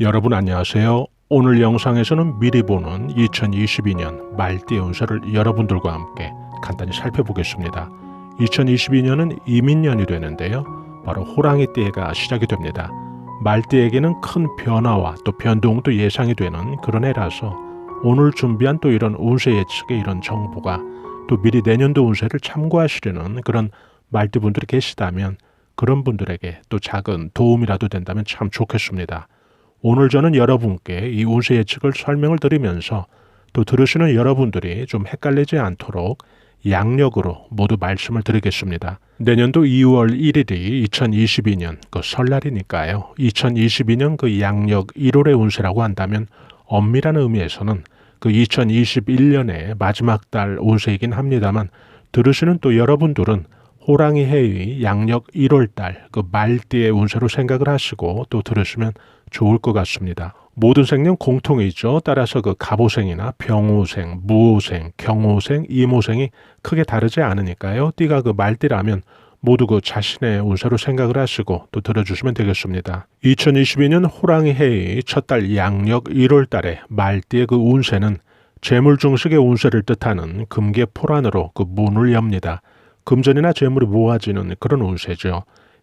여러분 안녕하세요. 오늘 영상에서는 미리 보는 2022년 말띠의 운세를 여러분들과 함께 간단히 살펴보겠습니다. 2022년은 이민년이 되는데요. 바로 호랑이띠해가 시작이 됩니다. 말띠에게는 큰 변화와 또 변동도 예상이 되는 그런 해라서 오늘 준비한 또 이런 운세 예측의 이런 정보가 또 미리 내년도 운세를 참고하시려는 그런 말띠분들이 계시다면 그런 분들에게 또 작은 도움이라도 된다면 참 좋겠습니다. 오늘 저는 여러분께 이 운세 예측을 설명을 드리면서 또 들으시는 여러분들이 좀 헷갈리지 않도록 양력으로 모두 말씀을 드리겠습니다. 내년도 2월 1일이 2022년 그 설날이니까요. 2022년 그 양력 1월의 운세라고 한다면 엄밀한 의미에서는 그 2021년의 마지막 달 운세이긴 합니다만 들으시는 또 여러분들은 호랑이 해의 양력 1월달 그 말띠의 운세로 생각을 하시고 또 들으시면 좋을 것 같습니다. 모든 생년 공통이죠. 따라서 그 갑오생이나 병오생, 무오생, 경오생, 임오생이 크게 다르지 않으니까요. 띠가 그 말띠라면 모두 그 자신의 운세로 생각을 하시고 또 들어주시면 되겠습니다. 2022년 호랑이 해의 첫 달 양력 1월달에 말띠의 그 운세는 재물중식의 운세를 뜻하는 금계포란으로 그 문을 엽니다. 금전이나 재물이 모아지는 그런 운세죠.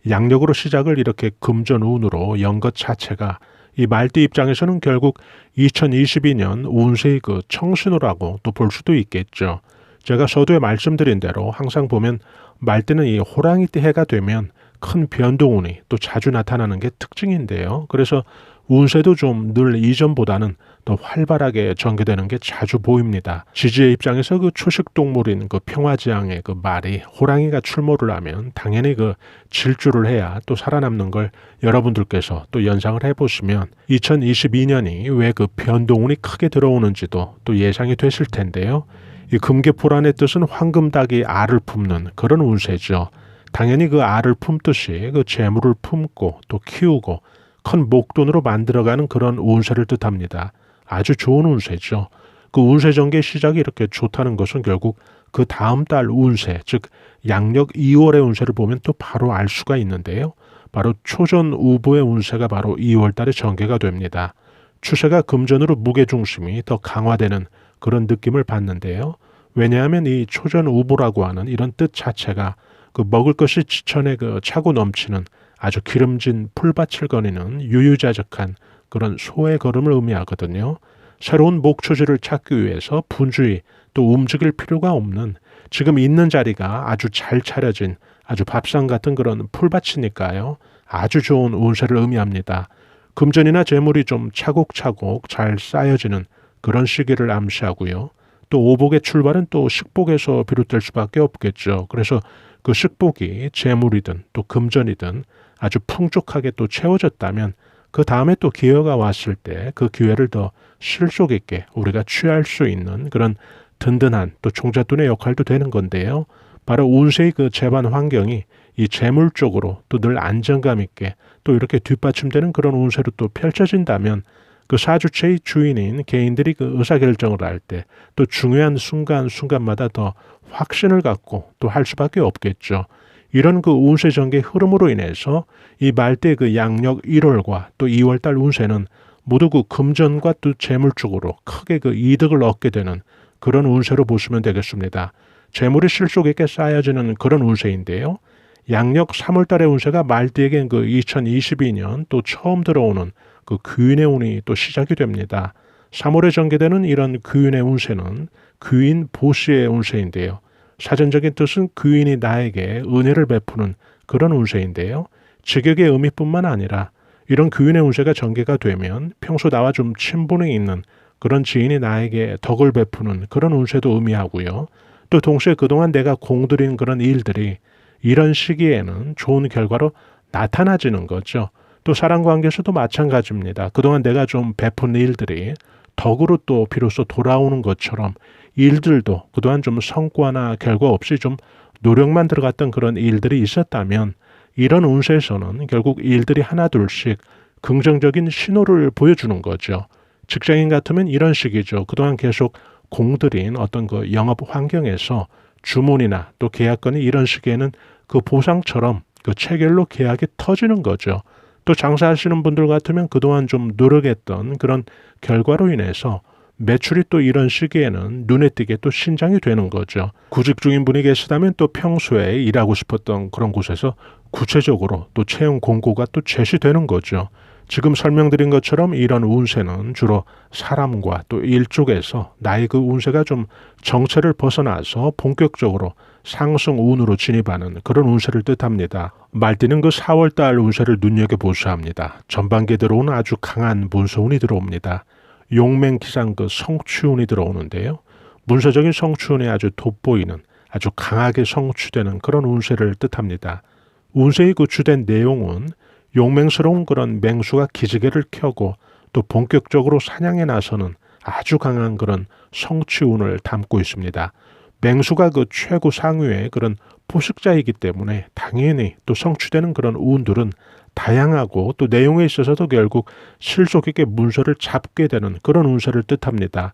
양력으로 시작을 이렇게 금전운으로 연 것 자체가 이 말띠 입장에서는 결국 2022년 운세의 그 청신호라고 또 볼 수도 있겠죠. 제가 서두에 말씀드린 대로 항상 보면 말띠는 이 호랑이띠 해가 되면 큰 변동운이 또 자주 나타나는 게 특징인데요. 그래서 운세도 좀 늘 이전보다는 더 활발하게 전개되는 게 자주 보입니다. 지지의 입장에서 그 초식동물인 그 평화지향의 그 말이 호랑이가 출몰을 하면 당연히 그 질주를 해야 또 살아남는 걸 여러분들께서 또 연상을 해보시면 2022년이 왜 그 변동운이 크게 들어오는지도 또 예상이 되실 텐데요. 이 금계포란의 뜻은 황금닭이 알을 품는 그런 운세죠. 당연히 그 알을 품듯이 그 재물을 품고 또 키우고 큰 목돈으로 만들어가는 그런 운세를 뜻합니다. 아주 좋은 운세죠. 그 운세 전개의 시작이 이렇게 좋다는 것은 결국 그 다음 달 운세, 즉 양력 2월의 운세를 보면 또 바로 알 수가 있는데요. 바로 초전우보의 운세가 바로 2월 달에 전개가 됩니다. 추세가 금전으로 무게중심이 더 강화되는 그런 느낌을 받는데요. 왜냐하면 이 초전우보라고 하는 이런 뜻 자체가 그 먹을 것이 지천에 그 차고 넘치는 아주 기름진 풀밭을 거니는 유유자적한 그런 소의 걸음을 의미하거든요. 새로운 목초지를 찾기 위해서 분주히 또 움직일 필요가 없는 지금 있는 자리가 아주 잘 차려진 아주 밥상 같은 그런 풀밭이니까요. 아주 좋은 운세를 의미합니다. 금전이나 재물이 좀 차곡차곡 잘 쌓여지는 그런 시기를 암시하고요. 또 오복의 출발은 또 식복에서 비롯될 수밖에 없겠죠. 그래서 그 식복이 재물이든 또 금전이든 아주 풍족하게 또 채워졌다면 그 다음에 또 기회가 왔을 때 그 기회를 더 실속 있게 우리가 취할 수 있는 그런 든든한 또 종잣돈의 역할도 되는 건데요. 바로 운세의 그 재반 환경이 이 재물 쪽으로 또 늘 안정감 있게 또 이렇게 뒷받침되는 그런 운세로 또 펼쳐진다면 그 사주체의 주인인 개인들이 그 의사결정을 할 때 또 중요한 순간순간마다 더 확신을 갖고 또 할 수밖에 없겠죠. 이런 그 운세 전개 흐름으로 인해서 이 말대 그 양력 1월과 또 2월 달 운세는 모두 그 금전과 또 재물 쪽으로 크게 그 이득을 얻게 되는 그런 운세로 보시면 되겠습니다. 재물이 실속 있게 쌓여지는 그런 운세인데요. 양력 3월 달의 운세가 말띠에겐 그 2022년 또 처음 들어오는 그 귀인의 운이 또 시작이 됩니다. 3월에 전개되는 이런 귀인의 운세는 귀인 보시의 운세인데요. 사전적인 뜻은 귀인이 나에게 은혜를 베푸는 그런 운세인데요. 직역의 의미뿐만 아니라 이런 귀인의 운세가 전개가 되면 평소 나와 좀 친분이 있는 그런 지인이 나에게 덕을 베푸는 그런 운세도 의미하고요. 또 동시에 그동안 내가 공들인 그런 일들이 이런 시기에는 좋은 결과로 나타나지는 거죠. 또 사랑관계에서도 마찬가지입니다. 그동안 내가 좀 베푼 일들이 덕으로 또 비로소 돌아오는 것처럼 일들도 그동안 좀 성과나 결과 없이 좀 노력만 들어갔던 그런 일들이 있었다면 이런 운세에서는 결국 일들이 하나둘씩 긍정적인 신호를 보여주는 거죠. 직장인 같으면 이런 식이죠. 그동안 계속 공들인 어떤 그 영업 환경에서 주문이나 또 계약건이 이런 시기에는 그 보상처럼 그 체결로 계약이 터지는 거죠. 또 장사하시는 분들 같으면 그동안 좀 노력했던 그런 결과로 인해서 매출이 또 이런 시기에는 눈에 띄게 또 신장이 되는 거죠. 구직 중인 분이 계시다면 또 평소에 일하고 싶었던 그런 곳에서 구체적으로 또 채용 공고가 또 제시되는 거죠. 지금 설명드린 것처럼 이런 운세는 주로 사람과 또 일 쪽에서 나의 그 운세가 좀 정체를 벗어나서 본격적으로 상승 운으로 진입하는 그런 운세를 뜻합니다. 말띠는 그 4월달 운세를 눈여겨보셔야 합니다. 전반기에 들어오는 아주 강한 문서운이 들어옵니다. 용맹기상 그 성취운이 들어오는데요. 문서적인 성취운이 아주 돋보이는 아주 강하게 성취되는 그런 운세를 뜻합니다. 운세의 그 주된 내용은 용맹스러운 그런 맹수가 기지개를 켜고 또 본격적으로 사냥에 나서는 아주 강한 그런 성취운을 담고 있습니다. 맹수가 그 최고 상위의 그런 포식자이기 때문에 당연히 또 성취되는 그런 운들은 다양하고 또 내용에 있어서도 결국 실속 있게 문서를 잡게 되는 그런 운세를 뜻합니다.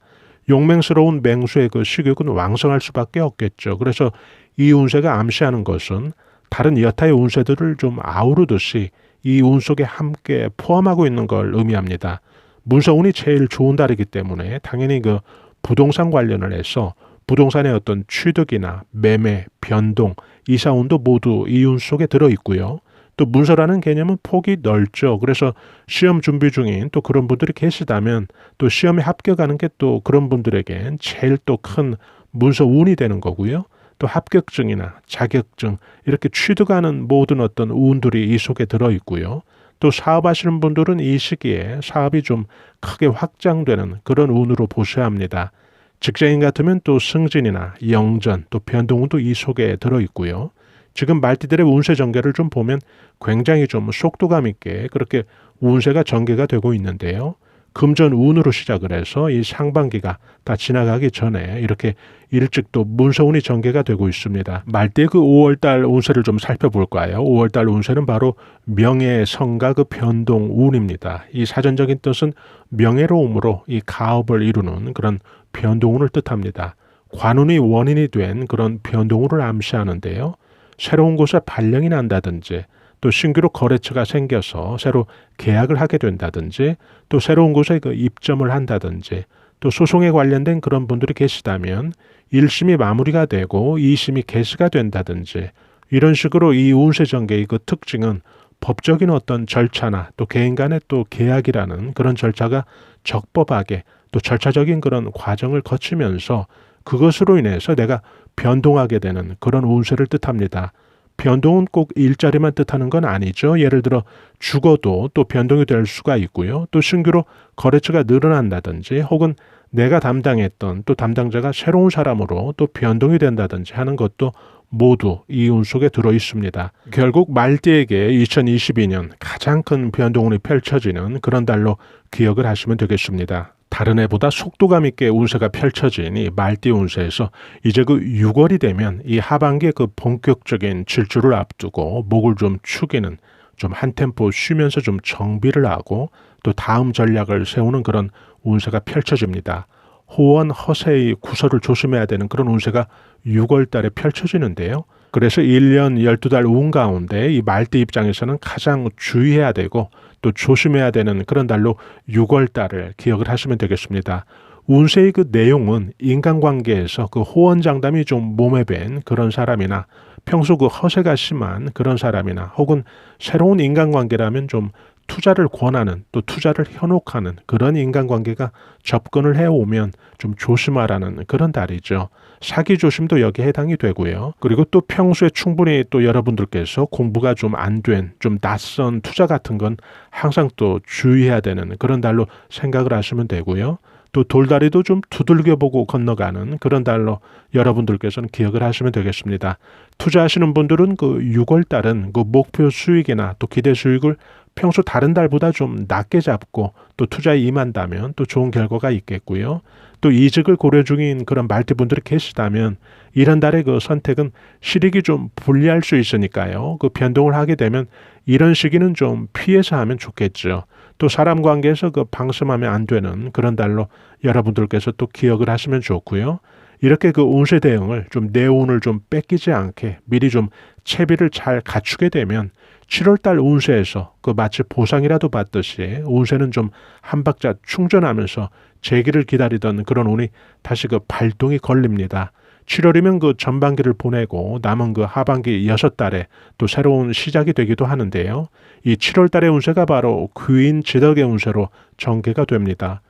용맹스러운 맹수의 그 식욕은 왕성할 수밖에 없겠죠. 그래서 이 운세가 암시하는 것은 다른 여타의 운세들을 좀 아우르듯이 이 운 속에 함께 포함하고 있는 걸 의미합니다. 문서운이 제일 좋은 달이기 때문에 당연히 그 부동산 관련을 해서 부동산의 어떤 취득이나 매매, 변동, 이사운도 모두 이 운 속에 들어있고요. 또 문서라는 개념은 폭이 넓죠. 그래서 시험 준비 중인 또 그런 분들이 계시다면 또 시험에 합격하는 게 또 그런 분들에겐 제일 또 큰 문서운이 되는 거고요. 또 합격증이나 자격증 이렇게 취득하는 모든 어떤 운들이 이 속에 들어있고요. 또 사업하시는 분들은 이 시기에 사업이 좀 크게 확장되는 그런 운으로 보셔야 합니다. 직장인 같으면 또 승진이나 영전 또 변동운도 이 속에 들어있고요. 지금 말띠들의 운세 전개를 좀 보면 굉장히 좀 속도감 있게 그렇게 운세가 전개가 되고 있는데요. 금전 운으로 시작을 해서 이 상반기가 다 지나가기 전에 이렇게 일찍 또 문서운이 전개가 되고 있습니다. 말띠의 그 5월달 운세를 좀 살펴볼까요? 5월달 운세는 바로 명예성가 그 변동운입니다. 이 사전적인 뜻은 명예로움으로 이 가업을 이루는 그런 변동운을 뜻합니다. 관운이 원인이 된 그런 변동운을 암시하는데요. 새로운 곳에 발령이 난다든지 또 신규로 거래처가 생겨서 새로 계약을 하게 된다든지 또 새로운 곳에 그 입점을 한다든지 또 소송에 관련된 그런 분들이 계시다면 1심이 마무리가 되고 2심이 개시가 된다든지 이런 식으로 이 운세 전개의 그 특징은 법적인 어떤 절차나 또 개인 간의 또 계약이라는 그런 절차가 적법하게 또 절차적인 그런 과정을 거치면서 그것으로 인해서 내가 변동하게 되는 그런 운세를 뜻합니다. 변동은 꼭 일자리만 뜻하는 건 아니죠. 예를 들어 죽어도 또 변동이 될 수가 있고요. 또 신규로 거래처가 늘어난다든지 혹은 내가 담당했던 또 담당자가 새로운 사람으로 또 변동이 된다든지 하는 것도 모두 이 운 속에 들어 있습니다. 결국 말띠에게 2022년 가장 큰 변동운이 펼쳐지는 그런 달로 기억을 하시면 되겠습니다. 다른 해보다 속도감 있게 운세가 펼쳐진 이 말띠 운세에서 이제 그 6월이 되면 이 하반기에 그 본격적인 질주를 앞두고 목을 좀 축이는 좀 한 템포 쉬면서 좀 정비를 하고 또 다음 전략을 세우는 그런 운세가 펼쳐집니다. 호원, 허세의 구설을 조심해야 되는 그런 운세가 6월 달에 펼쳐지는데요. 그래서 1년 12달 운 가운데 이 말띠 입장에서는 가장 주의해야 되고 또 조심해야 되는 그런 달로 6월 달을 기억을 하시면 되겠습니다. 운세의 그 내용은 인간관계에서 그 호언장담이 좀 몸에 밴 그런 사람이나 평소 그 허세가 심한 그런 사람이나 혹은 새로운 인간관계라면 좀 투자를 권하는 또 투자를 현혹하는 그런 인간관계가 접근을 해오면 좀 조심하라는 그런 달이죠. 사기 조심도 여기에 해당이 되고요. 그리고 또 평소에 충분히 또 여러분들께서 공부가 좀 안 된 좀 낯선 투자 같은 건 항상 또 주의해야 되는 그런 달로 생각을 하시면 되고요. 또 돌다리도 좀 두들겨보고 건너가는 그런 달로 여러분들께서는 기억을 하시면 되겠습니다. 투자하시는 분들은 그 6월 달은 그 목표 수익이나 또 기대 수익을 평소 다른 달보다 좀 낮게 잡고 또 투자에 임한다면 또 좋은 결과가 있겠고요. 또 이직을 고려 중인 그런 말띠분들이 계시다면 이런 달의 그 선택은 실익이 좀 불리할 수 있으니까요. 그 변동을 하게 되면 이런 시기는 좀 피해서 하면 좋겠죠. 또 사람 관계에서 그 방심하면 안 되는 그런 달로 여러분들께서 또 기억을 하시면 좋고요. 이렇게 그 운세 대응을 좀 내 운을 좀 뺏기지 않게 미리 좀 채비를 잘 갖추게 되면 7월달 운세에서 그 마치 보상이라도 받듯이 운세는 좀 한 박자 충전하면서 재기를 기다리던 그런 운이 다시 그 발동이 걸립니다. 7월이면 그 전반기를 보내고 남은 그 하반기 6달에 또 새로운 시작이 되기도 하는데요. 이 7월달의 운세가 바로 귀인지덕의 운세로 전개가 됩니다.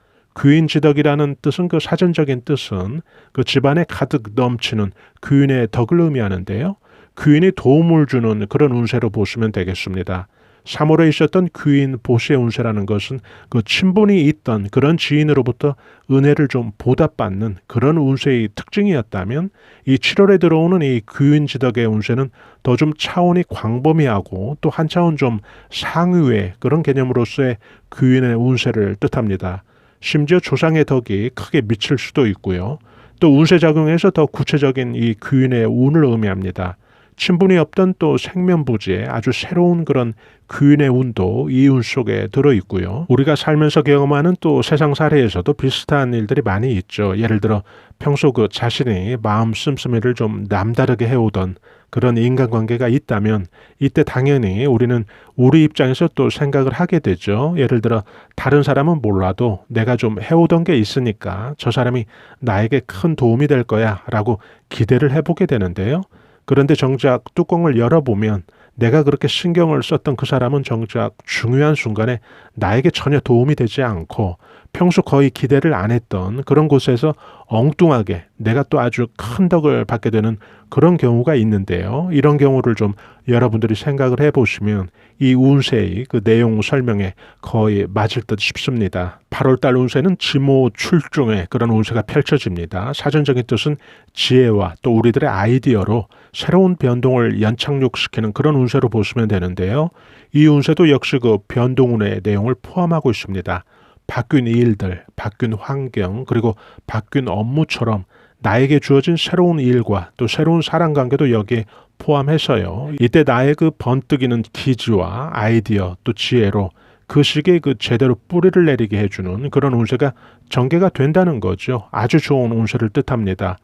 귀인지덕이라는 뜻은 그 사전적인 뜻은 그 집안에 가득 넘치는 귀인의 덕을 의미하는데요. 귀인이 도움을 주는 그런 운세로 보시면 되겠습니다. 3월에 있었던 귀인 보시의 운세라는 것은 그 친분이 있던 그런 지인으로부터 은혜를 좀 보답받는 그런 운세의 특징이었다면 이 7월에 들어오는 이 귀인지덕의 운세는 더 좀 차원이 광범위하고 또 한 차원 좀 상위의 그런 개념으로서의 귀인의 운세를 뜻합니다. 심지어 조상의 덕이 크게 미칠 수도 있고요. 또 운세 작용에서 더 구체적인 이 귀인의 운을 의미합니다. 친분이 없던 또 생면부지에 아주 새로운 그런 귀인의 운도 이 운 속에 들어있고요. 우리가 살면서 경험하는 또 세상 사례에서도 비슷한 일들이 많이 있죠. 예를 들어 평소 그 자신이 마음 씀씀이를 좀 남다르게 해오던 그런 인간관계가 있다면 이때 당연히 우리는 우리 입장에서 또 생각을 하게 되죠. 예를 들어 다른 사람은 몰라도 내가 좀 해오던 게 있으니까 저 사람이 나에게 큰 도움이 될 거야 라고 기대를 해보게 되는데요. 그런데 정작 뚜껑을 열어보면 내가 그렇게 신경을 썼던 그 사람은 정작 중요한 순간에 나에게 전혀 도움이 되지 않고 평소 거의 기대를 안 했던 그런 곳에서 엉뚱하게 내가 또 아주 큰 덕을 받게 되는 그런 경우가 있는데요. 이런 경우를 좀 여러분들이 생각을 해보시면 이 운세의 그 내용 설명에 거의 맞을 듯 싶습니다. 8월달 운세는 지모 출중의 그런 운세가 펼쳐집니다. 사전적인 뜻은 지혜와 또 우리들의 아이디어로 새로운 변동을 연착륙시키는 그런 운세로 보시면 되는데요. 이 운세도 역시 그 변동운의 내용을 포함하고 있습니다. 바뀐 일들, 바뀐 환경, 그리고 바뀐 업무처럼 나에게 주어진 새로운 일과 또 새로운 사람관계도 여기에 포함해서요. 이때 나의 그 번뜩이는 기지와 아이디어 또 지혜로 그 시기에 그 제대로 뿌리를 내리게 해주는 그런 운세가 전개가 된다는 거죠. 아주 좋은 운세를 뜻합니다.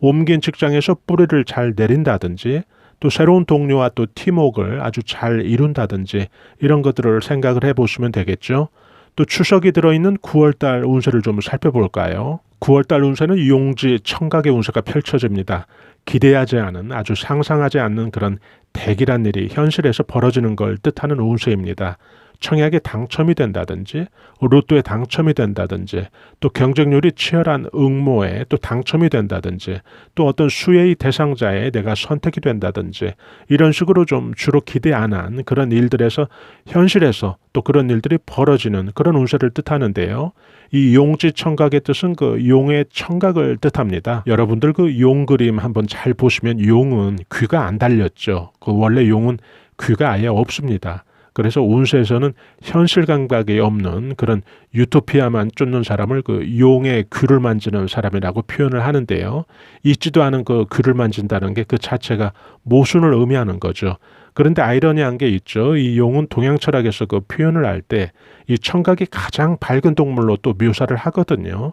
옮긴 직장에서 뿌리를 잘 내린다든지 또 새로운 동료와 또 팀워크를 아주 잘 이룬다든지 이런 것들을 생각을 해보시면 되겠죠. 또 추석이 들어있는 9월달 운세를 좀 살펴볼까요? 9월달 운세는 용지 청각의 운세가 펼쳐집니다. 기대하지 않은 아주 상상하지 않는 그런 대기란 일이 현실에서 벌어지는 걸 뜻하는 운세입니다. 청약에 당첨이 된다든지 로또에 당첨이 된다든지 또 경쟁률이 치열한 응모에 또 당첨이 된다든지 또 어떤 수혜의 대상자에 내가 선택이 된다든지 이런 식으로 좀 주로 기대 안 한 그런 일들에서 현실에서 또 그런 일들이 벌어지는 그런 운세를 뜻하는데요. 이 용지 청각의 뜻은 그 용의 청각을 뜻합니다. 여러분들 그 용 그림 한번 잘 보시면 용은 귀가 안 달렸죠. 그 원래 용은 귀가 아예 없습니다. 그래서 운세에서는 현실 감각이 없는 그런 유토피아만 쫓는 사람을 그 용의 귀를 만지는 사람이라고 표현을 하는데요. 있지도 않은 그 귀를 만진다는 게 그 자체가 모순을 의미하는 거죠. 그런데 아이러니한 게 있죠. 이 용은 동양 철학에서 그 표현을 할 때 이 청각이 가장 밝은 동물로 또 묘사를 하거든요.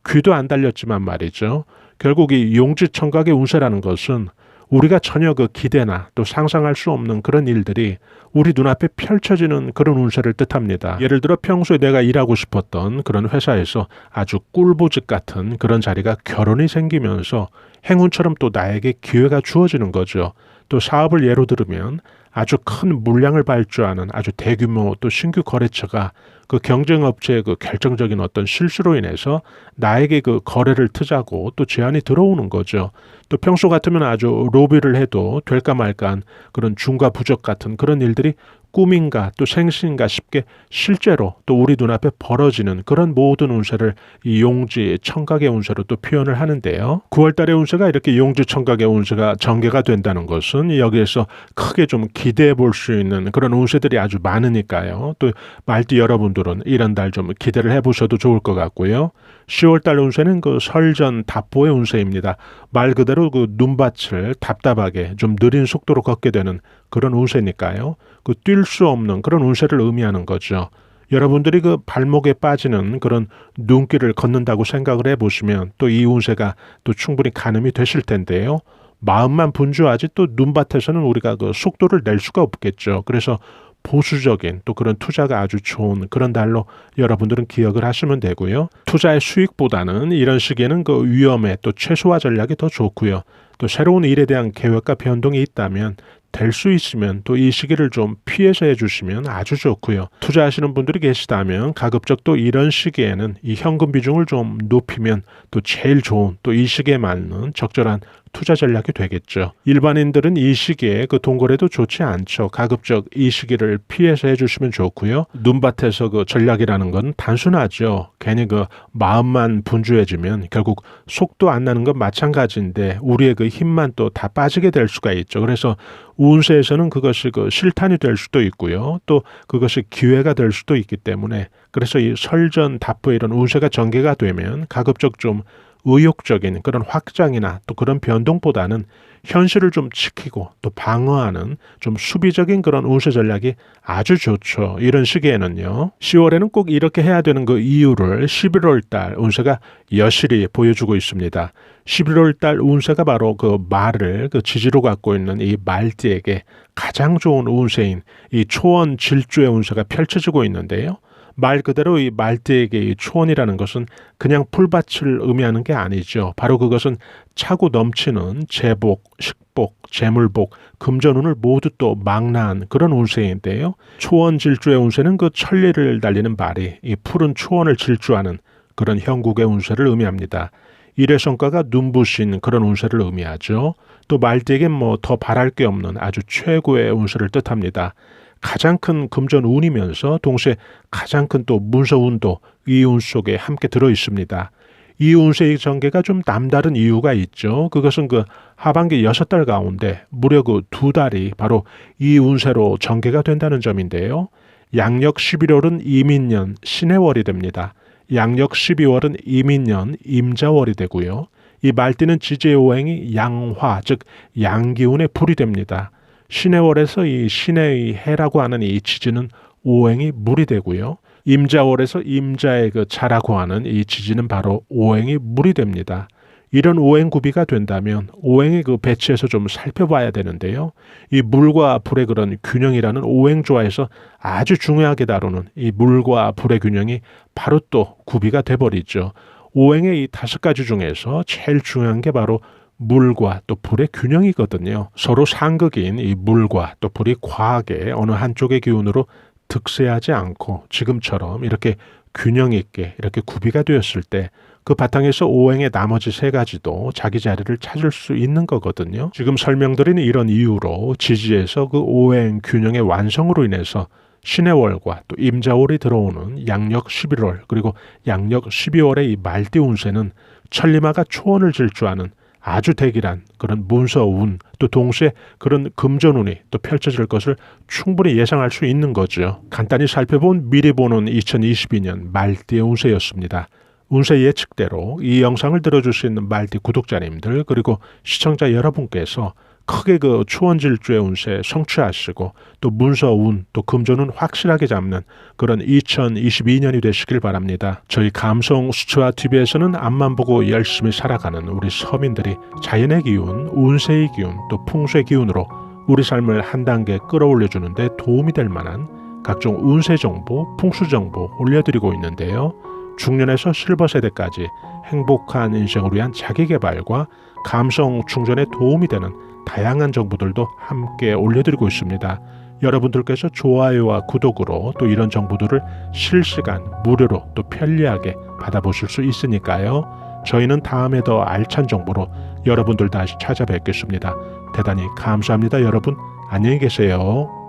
귀도 안 달렸지만 말이죠. 결국 이 용지 청각의 운세라는 것은 우리가 전혀 그 기대나 또 상상할 수 없는 그런 일들이 우리 눈앞에 펼쳐지는 그런 운세를 뜻합니다. 예를 들어 평소에 내가 일하고 싶었던 그런 회사에서 아주 꿀보직 같은 그런 자리가 결혼이 생기면서 행운처럼 또 나에게 기회가 주어지는 거죠. 또 사업을 예로 들으면 아주 큰 물량을 발주하는 아주 대규모 또 신규 거래처가 그 경쟁업체의 그 결정적인 어떤 실수로 인해서 나에게 그 거래를 트자고 또 제안이 들어오는 거죠. 또 평소 같으면 아주 로비를 해도 될까 말까한 그런 중과 부적 같은 그런 일들이 꿈인가 또 생신인가 싶게 실제로 또 우리 눈앞에 벌어지는 그런 모든 운세를 이 용지 청각의 운세로 또 표현을 하는데요. 9월달의 운세가 이렇게 용지 청각의 운세가 전개가 된다는 것은 여기에서 크게 좀 기대해 볼 수 있는 그런 운세들이 아주 많으니까요. 또 말띠 여러분들은 이런 달 좀 기대를 해보셔도 좋을 것 같고요. 10월달 운세는 그 설전 답보의 운세입니다. 말 그대로 그 눈밭을 답답하게 좀 느린 속도로 걷게 되는 그런 운세니까요. 그 뛸 수 없는 그런 운세를 의미하는 거죠. 여러분들이 그 발목에 빠지는 그런 눈길을 걷는다고 생각을 해보시면 또 이 운세가 또 충분히 가늠이 되실 텐데요. 마음만 분주하지 또 눈밭에서는 우리가 그 속도를 낼 수가 없겠죠. 그래서 보수적인 또 그런 투자가 아주 좋은 그런 달로 여러분들은 기억을 하시면 되고요. 투자의 수익보다는 이런 시기에는 그 위험에 또 최소화 전략이 더 좋고요. 또 새로운 일에 대한 계획과 변동이 있다면 될 수 있으면 또 이 시기를 좀 피해서 해주시면 아주 좋고요. 투자하시는 분들이 계시다면 가급적 또 이런 시기에는 이 현금 비중을 좀 높이면 또 제일 좋은 또 이 시기에 맞는 적절한 투자 전략이 되겠죠. 일반인들은 이 시기에 그 동거래도 좋지 않죠. 가급적 이 시기를 피해서 해주시면 좋고요. 눈밭에서 그 전략이라는 건 단순하죠. 괜히 그 마음만 분주해지면 결국 속도 안 나는 건 마찬가지인데 우리의 그 힘만 또 다 빠지게 될 수가 있죠. 그래서 운세에서는 그것이 그 실탄이 될 수도 있고요. 또 그것이 기회가 될 수도 있기 때문에 그래서 이 설전답부의 이런 운세가 전개가 되면 가급적 좀 의욕적인 그런 확장이나 또 그런 변동보다는 현실을 좀 지키고 또 방어하는 좀 수비적인 그런 운세 전략이 아주 좋죠. 이런 시기에는요. 10월에는 꼭 이렇게 해야 되는 그 이유를 11월 달 운세가 여실히 보여주고 있습니다. 11월 달 운세가 바로 그 말을 그 지지로 갖고 있는 이 말띠에게 가장 좋은 운세인 이 초원 질주의 운세가 펼쳐지고 있는데요. 말 그대로 이 말띠에게 이 초원이라는 것은 그냥 풀밭을 의미하는 게 아니죠. 바로 그것은 차고 넘치는 재복, 식복, 재물복, 금전운을 모두 또 망라한 그런 운세인데요. 초원 질주의 운세는 그 천리를 달리는 말이 이 푸른 초원을 질주하는 그런 형국의 운세를 의미합니다. 일의 성과가 눈부신 그런 운세를 의미하죠. 또 말띠에겐 뭐 더 바랄 게 없는 아주 최고의 운세를 뜻합니다. 가장 큰 금전 운이면서 동시에 가장 큰 또 문서 운도 이 운 속에 함께 들어 있습니다. 이 운세의 전개가 좀 남다른 이유가 있죠. 그것은 그 하반기 6달 가운데 무려 그 2달이 바로 이 운세로 전개가 된다는 점인데요. 양력 11월은 이민년 신의 월이 됩니다. 양력 12월은 이민년 임자월이 되고요. 이 말띠는 지지의 오행이 양화, 즉 양기운의 불이 됩니다. 신의 월에서 이 신의 해라고 하는 이 지지는 오행이 물이 되고요. 임자월에서 임자의 그 자라고 하는 이 지지는 바로 오행이 물이 됩니다. 이런 오행 구비가 된다면 오행의 그 배치에서 좀 살펴봐야 되는데요. 이 물과 불의 그런 균형이라는 오행 조화에서 아주 중요하게 다루는 이 물과 불의 균형이 바로 또 구비가 돼버리죠. 오행의 이 5가지 중에서 제일 중요한 게 바로 물과 또 불의 균형이거든요. 서로 상극인 이 물과 또 불이 과하게 어느 한쪽의 기운으로 득세하지 않고 지금처럼 이렇게 균형 있게 이렇게 구비가 되었을 때 그 바탕에서 오행의 나머지 3가지도 자기 자리를 찾을 수 있는 거거든요. 지금 설명드린 이런 이유로 지지에서 그 오행 균형의 완성으로 인해서 신의 월과 또 임자월이 들어오는 양력 11월 그리고 양력 12월의 이 말띠 운세는 천리마가 초원을 질주하는 아주 대길한 그런 문서운 또 동시에 그런 금전운이 또 펼쳐질 것을 충분히 예상할 수 있는 거죠. 간단히 살펴본 미리 보는 2022년 말띠의 운세였습니다. 운세 예측대로 이 영상을 들어주신 말띠 구독자님들 그리고 시청자 여러분께서 크게 그 초원질주의 운세 성취하시고 또 문서운 또 금전운 확실하게 잡는 그런 2022년이 되시길 바랍니다. 저희 감성 수채화 TV에서는 앞만 보고 열심히 살아가는 우리 서민들이 자연의 기운, 운세의 기운 또 풍수의 기운으로 우리 삶을 한 단계 끌어올려주는 데 도움이 될 만한 각종 운세 정보, 풍수 정보 올려드리고 있는데요. 중년에서 실버 세대까지 행복한 인생을 위한 자기개발과 감성 충전에 도움이 되는 다양한 정보들도 함께 올려드리고 있습니다. 여러분들께서 좋아요와 구독으로 또 이런 정보들을 실시간 무료로 또 편리하게 받아보실 수 있으니까요. 저희는 다음에 더 알찬 정보로 여러분들 다시 찾아뵙겠습니다. 대단히 감사합니다. 여러분 안녕히 계세요.